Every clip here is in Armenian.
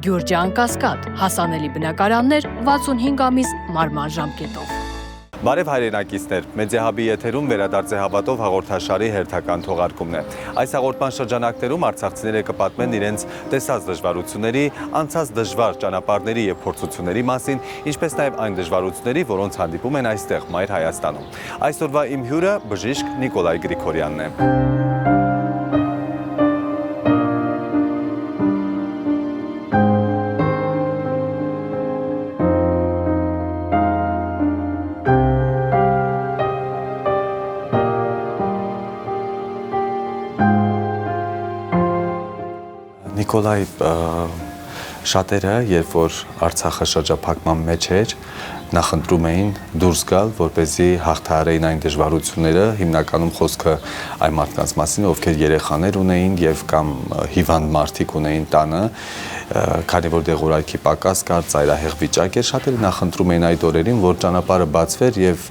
Գյուրջան Կասկադ, հասանելի բնակարաններ 65 ամիս մարման ժամկետով։ Բարև հայրենակիցներ, Մեդիահաբի եթերում վերադարձ է հավատով հաղորդաշարի հերթական թողարկումն է։ Այս հաղորդման շրջանակներում արցախցիները կպատմեն իրենց տեսած դժվարությունների, անցած դժվար ճանապարհների եւ փորձությունների մասին, ինչպես նաեւ այն դժվարությունների, որոնց հանդիպում են այստեղ Մայր Հայաստանում։ Այսօրվա իմ հյուրը բժիշկ Նիկոլայ Գրիգորյանն է։ Նիկոլայ, շատերը, երբ որ Արցախը շրջափակման մեջ էր, նախընտրում էին դուրս գալ, որպեսզի հաղթահարեին այն դժվարությունները, հիմնականում խոսքը այն մարդկանց մասին, ովքեր երեխաներ ունեին եւ կամ հիվանդ մարդիկ ունեին տանը, քանի որ դեղորայքի պակաս կար, ծայրահեղ վիճակ էր, շատերը նախընտրում էին այդ օրերին, որ ճանապարհը բացվեր եւ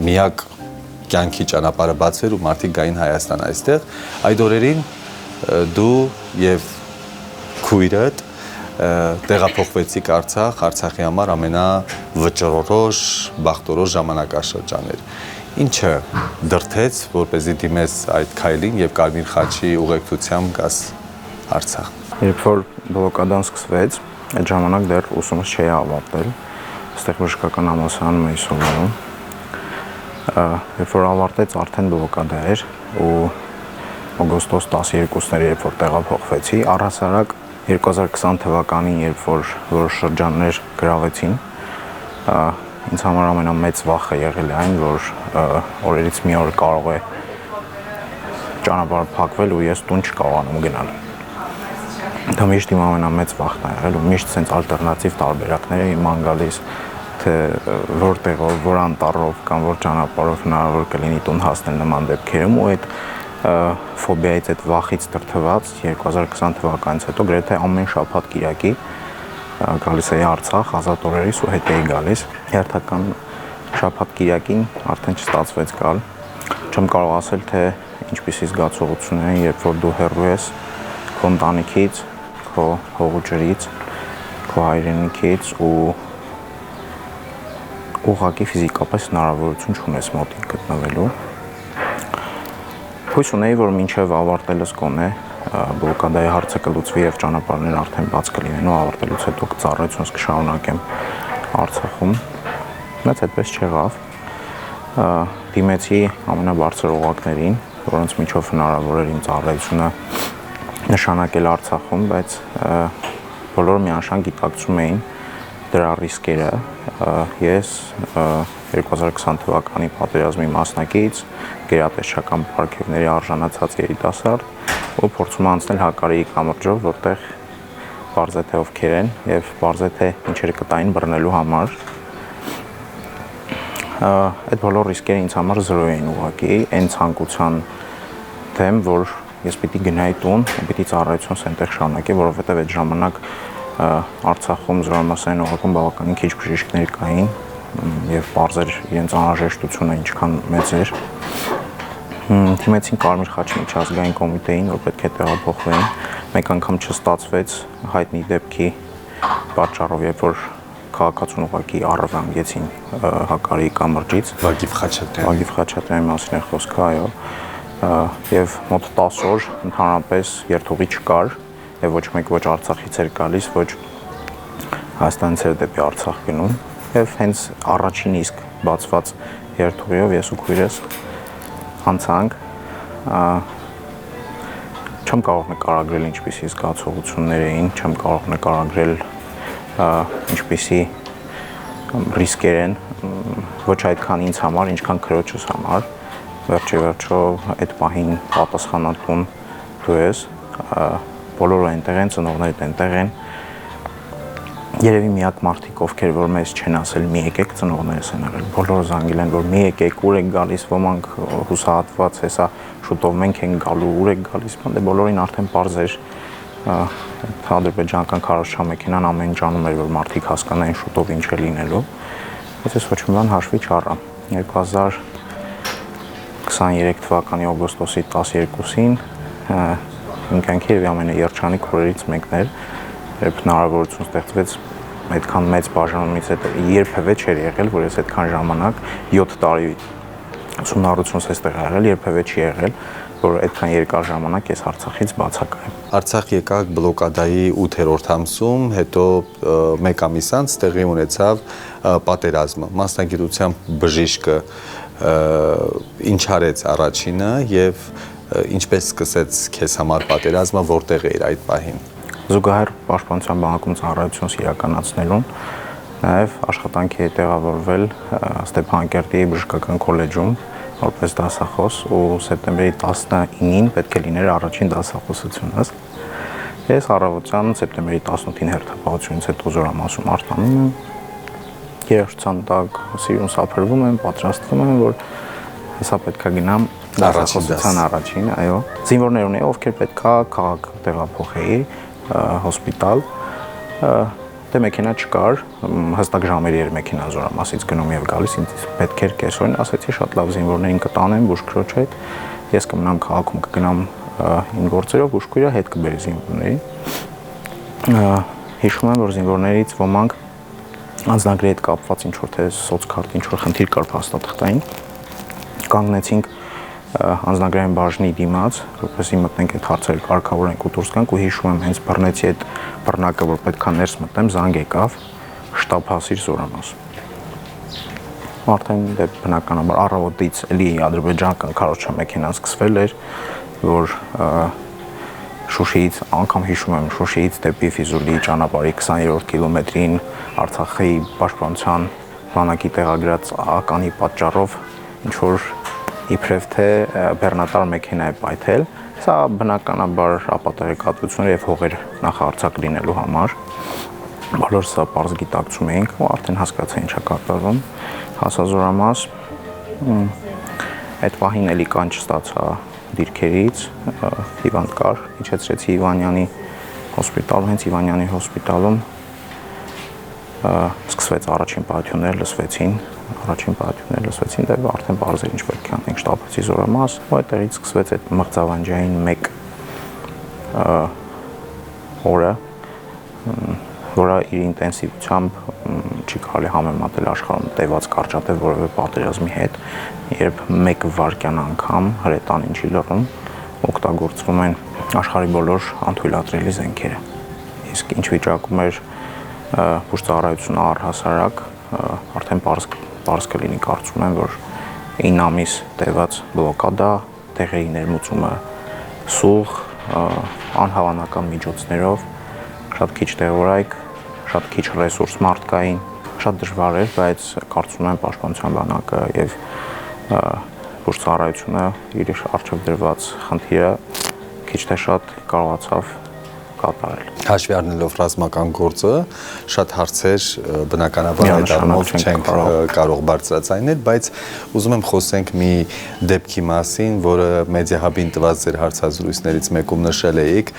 միակ կյանքի ճանապարհը բացվեր ու մարդիկ գային Հայաստան այստեղ։ Այդ օրերին դու եւ քույրդ տեղափոխվեցիք Արցախ, Արցախի համար ամենավճռորոշ, բախտորոշ ժամանակաշրջան էր։ Ինչը դրդեց, որպեսզի դիմես այդ քայլին եւ Կարմիր խաչի ուղեկցությամբ գաս Արցախ։ Երբ որ բլոկադան սկսվեց, այդ ժամանակ դեռ ուսումս չէի ավարտել, այստեղ բժշկական համալսարանում էի սովորում։ Երբ որ ավարտեց, արդեն բլոկադա էր ու օգոստոս 12-ներ, երբ որ տեղափոխվեցի, առհասարակ 2020 թվականին, երբ որ որոշ շրջաններ գրավեցին, ինձ համար ամենամեծ վախը եղել է այն, որ օրերից մի օր կարող է ճանապարհը փակվել ու ես տուն չկարողանամ գնալ։ Դա միշտ իմ ամենամեծ վախն է եղել ու միշտ sense ալտերնատիվ տարբերակներ եմ ման գալիս, թե որտեղով, որ անտառով կամ որ ճանապարհով հնարավոր կլինի տուն հասնել նման դեպքերում ու այդ ֆոբիայից, այդ վախից դրդված 2020 թվականից հետո գրեթե ամեն շաբաթ կիրակի գալիս էի Արցախ ազատ օրերից ու հետ էի գալիս։ Հերթական շաբաթ կիրակին արդեն չստացվեց գալ։ Չեմ կարող ասել, թե ինչպիսի զգացողություն է, երբ որ դու հեռու ես քո ընտանիքից, քո հողու ջրից, քո հայրենիքից ու ուղղակի ֆիզիկապես հնարավորություն չունես մոտիկ գտնվելու։ Հույս ունեի, որ մինչև ավարտելս կոնե բլոկադայի հարցը կլուծվի եւ ճանապարհներն արդեն բաց կլինեն ու ավարտելուց հետո կծառայությունս կշարունակեմ Արցախում։ Բայց այդպես չեղավ։ Դիմեցի ամենաբարձր օղակներին, որոնց միջով հնարավոր էր իմ ծառայությունը նշանակել Արցախում, բայց բոլորը միանշան գիտակցում էին դրա ռիսկերը։ Ես 2020 թվականի պատերազմի մասնակից, գերատեսչական պարգևների արժանացած երիտասարդ ու փորձում անցնել Հակարիի կամրջով, որտեղ պարզ է թե ովքեր են եւ պարզ է թե ինչեր կտային բռնելու համար։ Այդ բոլոր ռիսկերը ինձ համար զրո էին ուղղակի, այն ցանկության դեմ, որ ես պիտի գնայի տուն, պիտի ծառայությունս այնտեղ շարունակեի, որովհետեւ այդ ժամանակ Արցախում զորամասային օղակում բավականին քիչ բժիշկներ կային եւ պարզ էր իրենց անհրաժեշտությունը ինչքան մեծ էր։ Դիմեցին Կարմիր խաչի միջազգային կոմիտեին, որ պետք է տեղափոխվեին։ Մեկ անգամ չստացվեց հայտնի դեպքի պատճառով, երբ որ քաղաքացուն ուղղակի առավանգեցին Հակարիի կամրջից։ Վագիվ Խաչատրյանի մասին է խոսքը, այո։ Եվ մոտ 10 օր ընդհանրապես երթուղի չկար եւ ոչ մեկ ոչ Արցախից էր գալիս, ոչ Հայաստանից էր դեպի Արցախ գնում եւ հենց առաջին իսկ բացված երթուղիով ես ու քույրս անցանք։ Չեմ կարող նկարագրել ինչպիսի զգացողություններ էին, չեմ կարող նկարագրել ինչպիսի ռիսկեր են, ոչ այդքան ինձ համար, ինչքան քրոջս համար։ Վերջիվերջո այդ պահին պատասխանատուն դու ես, բոլորը այնտեղ են, ծնողներդ այնտեղ են։ Երևի միակ մարդիկ, ովքեր որ մեզ չեն ասել մի եկեք, ծնողներս են եղել։ Բոլորը զանգել են, որ մի եկեք, ուր եք գալիս, ոմանք հուսահատված, հեսա շուտով մենք ենք գալու, ուր եք գալիս, բան դե բոլորին արդեն պարզ էր։ Ադրբեջանական քարոզչամեքենան ամեն ինչ անում էր, որ մարդիկ հասկանային շուտով ինչ է լինելու։ Բայց ես ոչ մի բան հաշվի չառա։ 2023 թվականի օգոստոսի 12-ին իմ կյանքի ամենաերջանիկ օրերից մեկն էր, երբ հնարավորություն ստեղծվեց այդքան մեծ բաժանումից հետո երբևէ չէր եղել, որ ես այդքան ժամանակ 7 տարի ուսումնառությունս էստեղ եղել, երբևէ չի եղել, որ այդքան երկար ժամանակ ես Արցախից բացակայեմ։ Արցախ եկաք բլոկադայի 8-րդ ամսում, հետո 1 ամիս անց տեղի ունեցավ պատերազմը։ Մասնագիտությամբ բժիշկը ինչ արեց առաջինը եւ ինչպես սկսեց քեզ համար պատերազմը, որտեղ էիր այդ պահին։ Զուգահեռ պաշտպանության բանակում ծառայությունս իրականացնելուն նաև աշխատանքի է տեղավորվել Ստեփանակերտի բժշկական քոլեջում որպես դասախոս ու սեպտեմբերի 19-ին պետք է լիներ առաջին դասախոսությունս։ Ես առավոտյան սեպտեմբերի 18-ին հերթապահությունից հետո զորամասում արտանում եմ, երաժշտության տակ սիրուն սափրվում եմ, պատրաստվում եմ, որ հեսա պետք է գնամ դասախոսության առաջին, այո։ Զինվորներ ունեի, ովքեր պետքա քաղաք տեղափոխեի հոսպիտալ, դե մեքենա չկար, հստակ ժամերի էր մեքենա զորամասից գնում եւ գալիս, ինձ պետք էր կեսօրին, ասեցի շատ լավ զինվորներին կտանեմ բուժքրոջ հետ, ես կմնամ քաղաքում, կգնամ իմ գործերով, բուժքույրը հետ կբերի զինվորներին։ Հիշում եմ, որ զինվորներից ոմանք անձնագրի հետ կապված ինչ-որ թե սոցքարտի ինչ-որ խնդիր կար փաստաթղթային, կանգնեցինք անձնագրային բաժնի դիմաց, որպեսզի մտնենք այդ հարցերը կարգավորենք ու դուրս գանք ու հիշում եմ հենց բռնեցի այդ բռնակը, որ պետքա ներս մտնեմ, զանգ եկավ շտաբհասիր զորամաս։ Արդեն դե բնականաբար առավոտից էլի ադրբեջանական քարոզչա մեքենան սկսվել էր, որ Շուշիից, անգամ հիշում եմ Շուշիից դեպի Ֆիզուլի ճանապարհի 20-րդ կիլոմետրին Արցախի պաշտպանության բանակի տեղագրած ականի պատճառով ինչ որ իբրև թե բեռնատար մեքենա է պայթել, սա բնականաբար ապատեղեկատվություն եւ հողեր նախարարցակ լինելու համար։ Բոլորս սա պարզ գիտակցում էինք ու արդեն հասկացա ինչա կատարվում։ Հասա զորամաս, այդ պահին էլի կանչ ստացա դիրքերից, հիվանդ կար, իջեցրեցի Իվանյանի հոսպիտալ, հենց Իվանյանի հոսպիտալում սկսվեց առաջին պահությունները լսվեցին, դե արդեն բարձր էր ինչ պետք է անենք շտաբեցի զորամաս, ու այդտեղից սկսվեց այդ մղձավանջային 1 օրը, որը իր ինտենսիվությամբ չի կարելի համեմատել աշխարհում տևած կարճատև որևէ պատերազմի հետ, երբ 1 վայրկյան անգամ հրետանին չի լռում, օգտագործվում են աշխարհի բոլոր անթույլատրելի զենքերը։ Իսկ ինչ վիճակում էր բուժծառայությունը առհասարակ, արդեն պարզ կլինի կարծում եմ, որ 9 ամիս տևած բլոկադա, տեղերի ներմուծումը սուղ, անհավանական միջոցներով, շատ քիչ տեղորայք, շատ քիչ ռեսուրս մարդկային, շատ դժվար էր, բայց կարծում եմ պաշտպանության բանակը եւ բուժծառայությունը իր առջև դրված խնդիրը քիչ թե շատ կարողացավ կատարել։ Հաշվի առնելով ռազմական գործը, շատ հարցեր բնականաբար այդ առումով չենք կարող բարձրացնել, բայց ուզում եմ խոսենք մի դեպքի մասին, որը Մեդիահաբին տված ձեր հարցազրույցներից մեկում նշել էիք,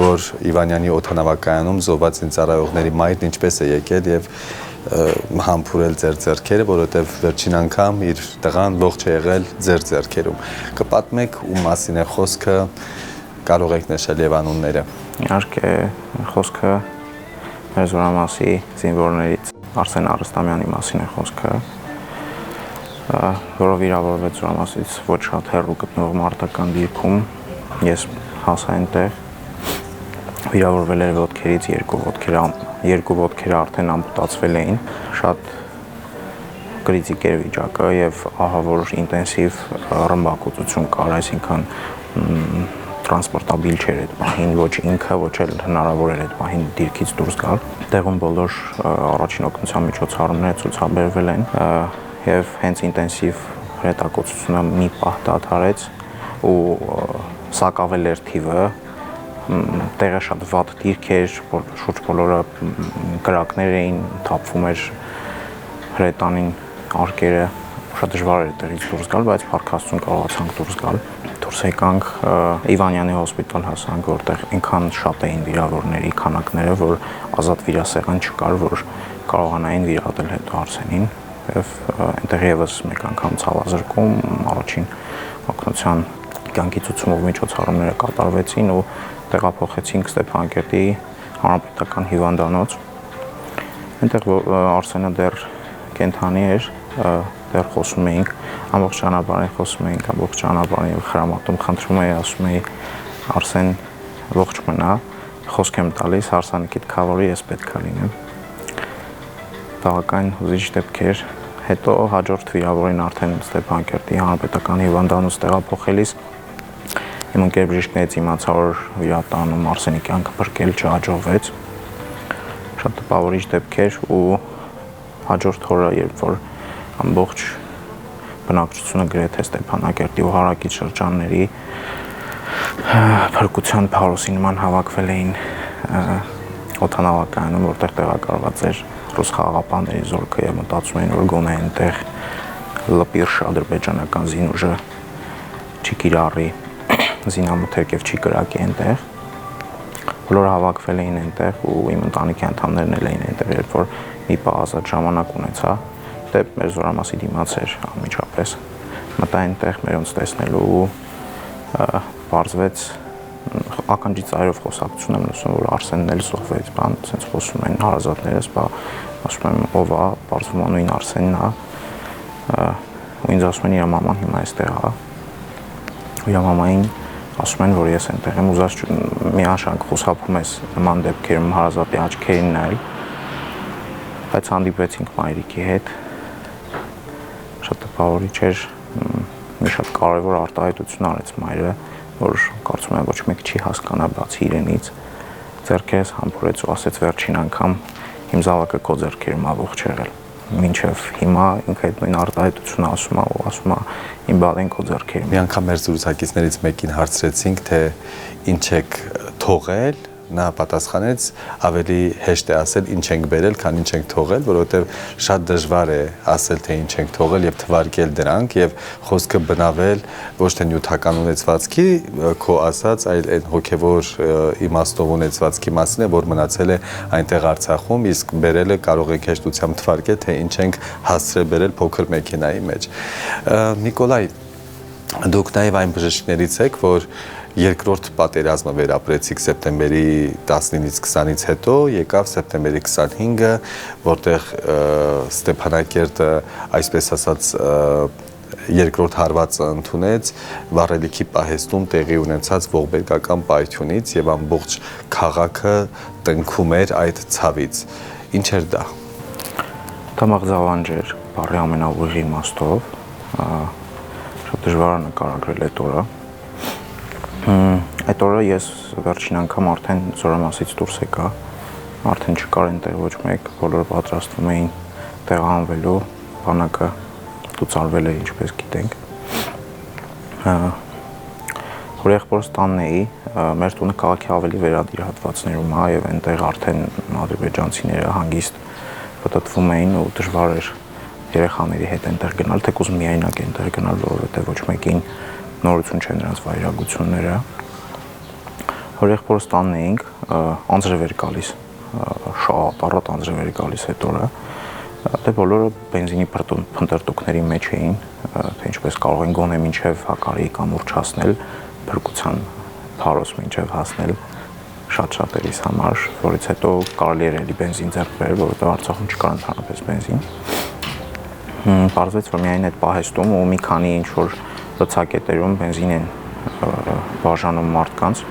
որ Իվանյանի օդանավակայանում զոհված զինծառայողների մայրն ինչպես է եկել եւ համբուրել ձեր ձեռքերը, որովհետև վերջին անգամ իր տղան ողջ է եղել ձեր ձեռքերում։ Կպատմեք ում մասին է խոսքը, կարող եք նշել եւ անունները։ Իհարկե, խոսքը մեր զորամասի զինվորներից Արսեն Արստամյանի մասին է խոսքը, որով վիրավորվեց զորամասից ոչ շատ հեռու գտնվող մարտական դիրքում։ Ես հասա այնտեղ, վիրավորվել էր ոտքերից, երկու ոտքերը արդեն ամպուտացվել էին, շատ կրիտիկ էր վիճակը եւ ահավոր ինտենսիվ ռմբակոծություն կար, այսինքն տրանսպորտաբիլ չէր այդ պահին, ոչ ինքը, ոչ էլ հնարավոր էր այդ պահին դիրքից դուրս գալ։ Տեղում բոլոր առաջին օգնության միջոցառումները ցուցաբերվել են եւ հենց ինտենսիվ հրետակոծությունը մի պահ դադարեց ու սակավել էր թիվը, տեղը շատ վատ դիրք էր, շուրջ բոլորը կրակներ էին, թափվում էր հրետանին արկերը, շատ դժվար էր տեղից դուրս գալ, բայց փառքաստուն կարողացանք դուրս գալ։ Դուրս եկանք Իվանյանի հոսպիտալ հասանք, որտեղ այնքան շատ էին վիրավորների քանակները, որ ազատ վիրասեղան չկար, որ կարողանային վիրատել հետո Արսենին եւ այնտեղ եւս մեկ անգամ ցավազրկում, առաջին օգնության կյանքի ցուցումով միջոցառումները կատարվեցին ու տեղափոխեցինք Ստեփանակերտի հանրապետական հիվանդանոց։ Այնտեղ Արսենը դեռ կենթանի էր, դեռ խոսում էինք, ամբողջ ճանապարհին խոսում էինք, ամբողջ ճանապարհին խրամատում խնդրում էի, ասում էի Արսեն ողջ մնա, խոսք եմ տալիս, հարսանիքիդ քավորի ես պետք է լինեմ։ Բավական հուզիչ դեպքեր, հետո հաջորդ վիրավորին արդեն Ստեփանակերտի հանրապետական հիվանդանոց տեղափոխելիս իմ ընկեր բժիշկներից իմացա, որ վիրատանում Արսենի կյանքը փրկել չհաջողվեց։ Շատ տպավորիչ դեպքեր ու հաջորդ օրը, երբ որ ամբողջ բնակչությունը գրեթե Ստեփանակերտի ու հարակից շրջանների փրկության փարոսի նման հավաքվել էին օդանավակայանում, որտեղ տեղակայված էր ռուս խաղաղապահների զորքը եւ մտածում էին, որ գոնե այնտեղ լպիրշ ադրբեջանական զինուժը չի կիրառի զինամթերք եւ չի կրակի այնտեղ։ Բոլորը հավաքվել էին այնտեղ ու իմ ընտանիքի անդամներն էլ էին այնտեղ, երբ որ մի պահ ազատ ժամանակ ունեցա, դե մեր զորամասի դիմաց էր անմիջապես։ Մտա այնտեղ մերոնց տեսնելու պարզվեց ականջի ծայրով խոսակցություն եմ լսում, որ Արսենն էլ զոհվեց, բան, ասենց խոսում են հարազատներս, ասում եմ ով է, պարզվում է նույն Արսենն է, ու ինձ ասում են իր մաման հիմա այստեղ է, իր մամային ասում են, որ ես այնտեղ եմ, ուզած միանշանակ խուսափում ես նման դեպքերում հարազատի աչքերին նայել, բայց հանդիպեցինք մայրիկի հետ, շատ տպավորիչ էր, մի շատ կարևոր արտահայտություն արեց մայրը, որ կարծում եմ ոչ մեկ չի հասկանա բացի իրենից, ձեռքերս համբուրեց ու ասեց վերջին անգամ իմ զավակը քո ձեռքերում է ողջ եղել։ Մինչև հիմա ինքը այդ նույն արտահայտությունը ասում է իմ բալեն քո ձեռքերում։ Մի անգամ մեր զրուցակիցներից մեկին հարցրեցինք, թե ինչ եք թողել, նա պատասխանեց ավելի հեշտ է ասել ինչ ենք բերել, քան ինչ ենք թողել, որովհետև շատ դժվար է ասել թե ինչ ենք թողել եւ թվարկել դրանք եւ խոսքը բնավել ոչ թե նյութական ունեցվածքի, քո ասած, այլ այն հոգեվոր իմաստով ունեցվածքի մասին է, որ մնացել է այնտեղ Արցախում, իսկ բերելը կարող եք հեշտությամբ թվարկել, թե ինչ ենք հասցրել բերել փոքր մեքենայի մեջ։ Նիկոլայ, դուք նաեւ այն բժիշկներից եք, որ երկրորդ պատերազմը վերապրեցիք սեպտեմբերի 19-ից 20-ից հետո, եկավ սեպտեմբերի 25-ը, որտեղ Ստեփանակերտը, այսպես ասած, երկրորդ հարվածը ընդունեց վառելիքի պահեստում տեղի ունեցած ողբերգական պայթյունից եւ ամբողջ քաղաքը տնքում էր այդ ցավից։ Ինչ էր դա։ Դա մաղձավանջ էր, բառի ամենաուղիղ իմաստով, շատ դժվար է նկարագրել այդ օրը։ Այդ օրը ես վերջին անգամ արդեն զորամասից դուրս եկա, արդեն չկար այնտեղ ոչ մեկ, բոլորը պատրաստվում էին տեղահանվելու, բանակը լուծարվել է, ինչպես գիտենք։ Որ եղբորս տանն էի, մեր տունը քաղաքի ավելի վերադիր հատվածներում է եւ այնտեղ արդեն ադրբեջանցիները հանգիստ պտտվում էին ու դժվար էր երեխաների հետ այնտեղ գնալ, թեկուզ միայնակ այնտեղ գնալ, որովհետեւ ոչ մեկին նորություն չեն նրանց վայրագությունները, որ եղբորս տանն էինք, անձրև էր գալիս, շատ առատ անձրև էր գալիս այդ օրը, դե բոլորը բենզինի փնտրտուքների մեջ էին, թե ինչպես կարող են գոնե մինչև հակարի կամուրջ հասնել, փրկության փարոս մինչև հասնել շատ-շատերիս համար, որից հետո կարելի էր էլի բենզին ձեռք բերել, որովհետև Արցախում չկար ընդհանրապես բենզին։ Պարզվեց, որ միայն այդ պահեստում ու մի քանի ինչ-որ լցակետերում բենզին են բաժանում մարդկանց։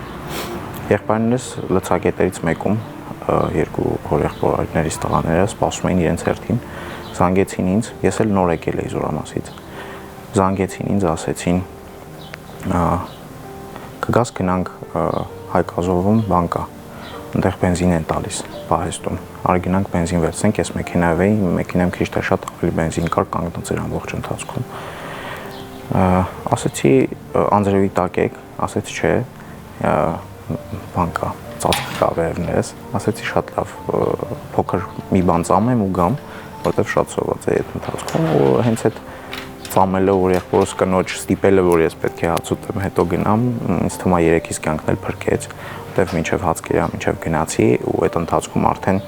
Եղբայրներս լցակետերից մեկում երկու հորեղբայրներից տղաները սպասում էին իրենց հերթին, զանգեցին ինձ, ես էլ նոր եկել էի զորամասից։ Զանգեցին ինձ, ասեցին կգաս գնանք Հայկազովում բան կա, այնտեղ բենզին են տալիս պահեստում։ Արի գնանք բենզին վերցնենք, ես մեքենայով էի, մեքենայում քիչ թե շատ ավելի բենզին կար, կանգնած էր ամբողջ ընթացքում։ Ասեցի անձրևի տակ եք, ասեցի չէ, բան կա, ծածկ կա վերևներս, ասեցի շատ լավ, փոքր մի բան ծամեմ ու գամ, որտեվ շատ սոված է այդ ընթացքում ու հենց այդ ծամելը, որ եղբորս կնոջ ստիպելը, որ ես պետք է հաց ուտեմ, հետո գնամ, ինձ թվում է երեքից կյանքն էլ փրկեց, որտեվ մինչև հաց կերա, մինչև գնացի ու այդ ընթացքում արդեն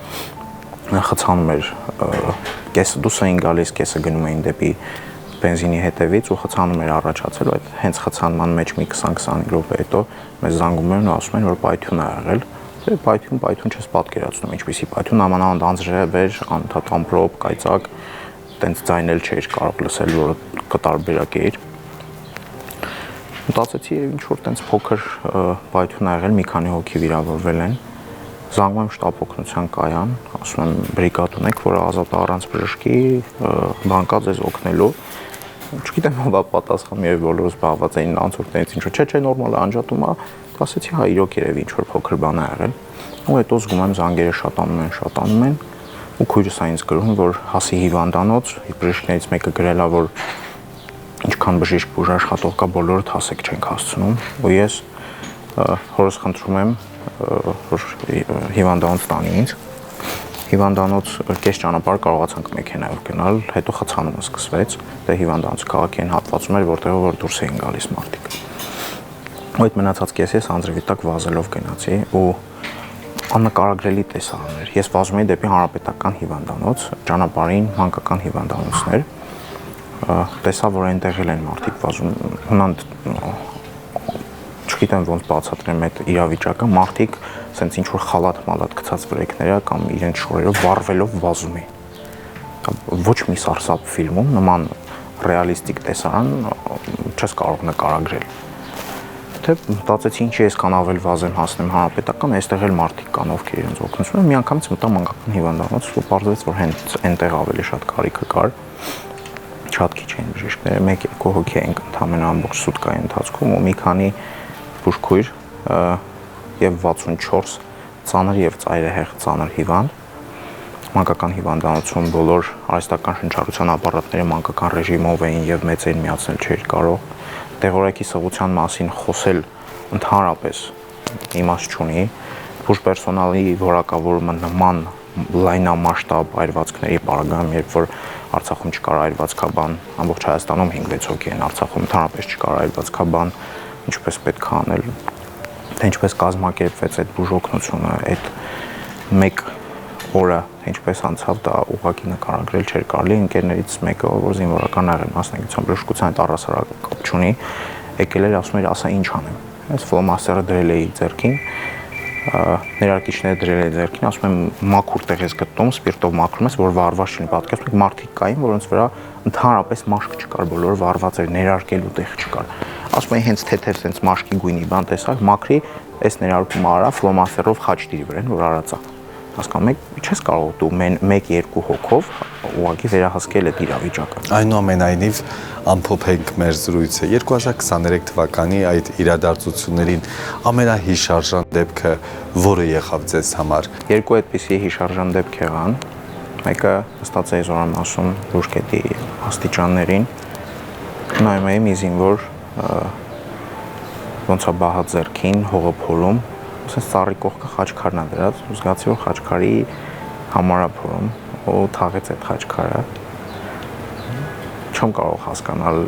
խցանում էր, կեսը դուրս էին գալիս, կեսը գնում էին դեպի բենզինի հետևից ու խցանում էր առաջացել, այդ հենց խցանման մեջ մի 20-25 րոպե հետո մեզ զանգում են ու ասում են, որ պայթյուն է եղել, Դե պայթյուն չես պատկերացնում, ինչպեսի պայթյուն ամանավանդ անձրևեր, անընդհատ ամպրոպ, կայծակ, տենց ձայնել չէր կարող լսել, որը կտարբերակ էր։ Մտածեցի ինչ որ տենց փոքր պայթյուն ա եղել, մի քանի հոգի վիրավորվել են։ Զանգում եմ շտապ օգնության կայան, ասում եմ բրիգադ ունեք, որը ազատ առանց բժշկի, բանկա ձեզ օգնելու։ Չգիտեմ ով պատասխան, երբ բոլորը զբաղված էին անցորդներից, ինչու՞ չէ, նորմալ է, անջատում է։ Ասեցի, հա, իրոք երևի ինչ որ փոքր բան ա եղել։ Ու հետո զգում եմ զանգերը շատանում են, ու քույրս ա ինձ գրում, որ հասի հիվանդանոց, բժիշկներից մեկը գրել ա, որ ինչքան բժիշկ բուժ աշխատող կա, բոլորդ հասեք չենք հասցնում, ու ես հորս խնդրում եմ, որ հիվանդանոց տանի ինձ։ Հիվանդանոց կես ճանապարհ կարողացանք մեքենայով գնալ, հետո խցանումը սկսվեց, դե հիվանդանոց քաղաքի այն հատվածում էր, որտեղով որ դուրս էին գալիս մարդիկ։ Ու այդ մնացած կեսից անձրևի տակ վազելով գնացի ու աննկարագրելի տեսարան էր։ Ես վազում էի դեպի հանրապետական հիվանդանոց, ճանապարհին մանկական հիվանդանոցներ։ Տեսա, որ այնտեղ են մարդիկ վազում, հնանդ չգիտեմ ոնց բացատրեմ այդ իրավիճակը, մարդիկ սենց ինչ որ խալաթ-մալաթ գցած վրեքները կամ իրենց շորերով վառվելով վազում էին։ Ոչ մի սարսափ ֆիլմում նման ռեալիստիկ տեսարան չես կարող նկարագրել։ Թե մտածեցի ինչի այսքան ավել վազեմ հասնեմ հանրապետական, այստեղ էլ մարդիկ կան, ովքեր իրենց օգնություն են։ Միանգամից մտա մանկական հիվանդանոց, ու պարզվեց, որ հենց այնտեղ ավելի շատ կարիքը կար։ Շատ քիչ էին բժիշկները, 1-2 հոգի էինք ընդամենը ամբողջ սուտկայի ընթացքում, ու մի քանի բուժքույր եւ 64 ծանր եւ ծայրահեղ ծանր հիվանդ։ Մանկական հիվանդանոցում բոլոր արհեստական շնչառության ապարատները մանկական ռեժիմով էին եւ մեծերին միացնել չէր կարող։ Տեղորակի սղության մասին խոսել ընդհանրապես իմաստ չունի։ Բուժ պերսոնալի որակավորումը նման լայնամասշտաբ այրվածքների պարագայում, երբ որ Արցախում չկար այրվածքաբան, ամբողջ Հայաստանում 5-6 հոգի են, Արցախում ընդհանրապես չկար այրվածքաբան, ինչպես պետք է անել, թե ինչպես կազմակերպվեց այդ բուժօգնությունը, այդ մեկ օրը ինչպես անցավ, դա ուղղակի նկարագրել չէր կարելի։ Ընկերներից մեկը, որ զինվորական աղել մասնագիտության բժշկության հետ առհասարակ կապ չունի, եկել էր ասում էր, ասա ինչ անեմ։ Այս ֆլոմաստերը դրել էի ձեռքին, ներարկիչները դրել էի ձեռքին, ասում եմ մաքուր տեղ ես գտնում, սպիրտով մաքրում ես, որ վառված չլինի։ Պատկերացնում եք մարդիկ կային, որոնց վրա ընդհանրապես մաշկ չկար, բոլորը վառված էր, ներարկելու տեղ չկար։ Ասում եմ հենց թեթև sense մաշկի գույնի բան տեսակ, մաքրի, այս ներարկումը արա ֆլոմաստերով խաչ դիրի վրան, որ արածա։ Հասկանում եք, չես կարող դու 1-2 հոգով ուղղակի վերահսկել այդ իրավիճակը։ Այնուամենայնիվ ամփոփենք մեր զրույցը 2023 թվականի այդ իրադարձություններին ամենահիշարժան դեպքը որը եղավ ձեզ համար։ Երկու այդպիսի հիշարժան դեպք եղան։ Մեկը ըստ էի զորամասում բուժկետի աստիճաններին նայում էի մի զինվոր ոնց է բահած ձեռքին հողը փորում, ասես ծառի կողքը խաչքարն է դրած, ու զգացի որ խաչքարի համար է փորում, ու թաղեց այդ խաչքարը։ Չեմ կարող հասկանալ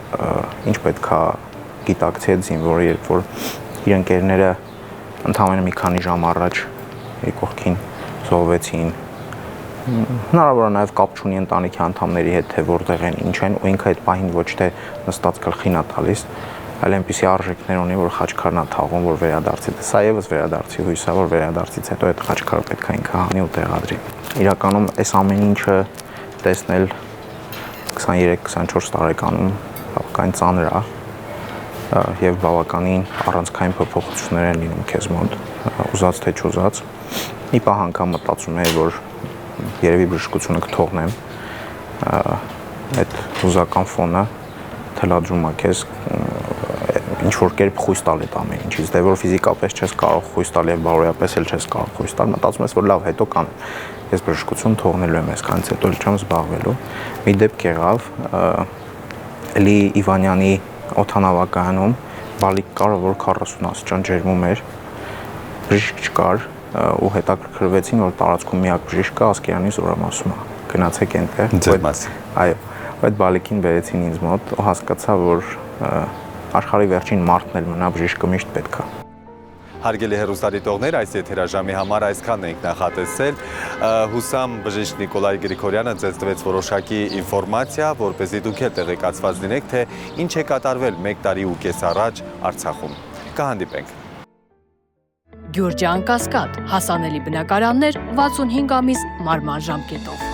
ինչ պետք է գիտակցի այդ զինվորը, երբ որ իր ընկերները ընդամենը մի քանի ժամ առաջ իր կողքին զոհվեցին։ Հնարավոր է նաև կապ չունի ընտանիքի անդամների հետ, թե որտեղ են, ինչ են, ու ինքը այդ պահին ոչ թե նստած գլխին է տալիս, այլ այնպիսի արժեքներ ունի, որ խաչքարն է թաղում, որ վերադարձի։ Սա եւս վերադարձի հույս է, որ վերադարձից հետո այդ խաչքարը պետք է ինքը հանի ու տեղադրի։ Իրականում այս ամեն ինչը տեսնել 23-24 տարեկանում բավական ծանր է եւ բավականին առանցքային փոփոխություններ են լինում քեզ մոտ, ուզած թե չուզած։ Մի պահ անգամ մտածում եմ, որ երևի բժշկությունը կթողնեմ, այդ հուզական ֆոնը թելադրում է քեզ ինչ որ կերպ խույս տալ այդ ամեն ինչից, դե որ ֆիզիկապես չես կարող խույս տալ եւ բարոյապես էլ չես կարող խույս տալ, մտածում ես որ լավ հետո կանեմ։ Ես բժշկություն թողնելու եմ այսքանից հետո էլ չեմ զբաղվելու։ Մի դեպք եղավ Էլի Իվանյանի օդանավակայանում բալիկ կար, որ 40 աստիճան ջերմում էր, բժիշկ չկար ու հետաքրքրվեցին, որ տարածքում միակ բժիշկը Ասկերանի զորամասում է։ Գնացեք այնտեղ։ Ձեր մասին։ Այո, այդ բալիկին բերեցին ինձ մոտ ու հասկացա, որ աշխարհի վերջին մարդն էլ մնա բժիշկը միշտ պետք է։ Հարգելի հեռուստադիտողներ, այս եթերաժամի համար այսքանն ենք նախատեսել։ Հուսամ բժիշկ Նիկոլայ Գրիգորյանը ձեզ տվեց որոշակի ինֆորմացիա, որպեսզի դուք էլ տեղեկացված լինեք, թե ինչ է կատարվել 1 տարի ու կես առաջ Արցախում։ Կհանդիպենք։ Գյուրջան Կասկադ, հասանելի բնակարաններ 65 ամիս մարման ժամկետով։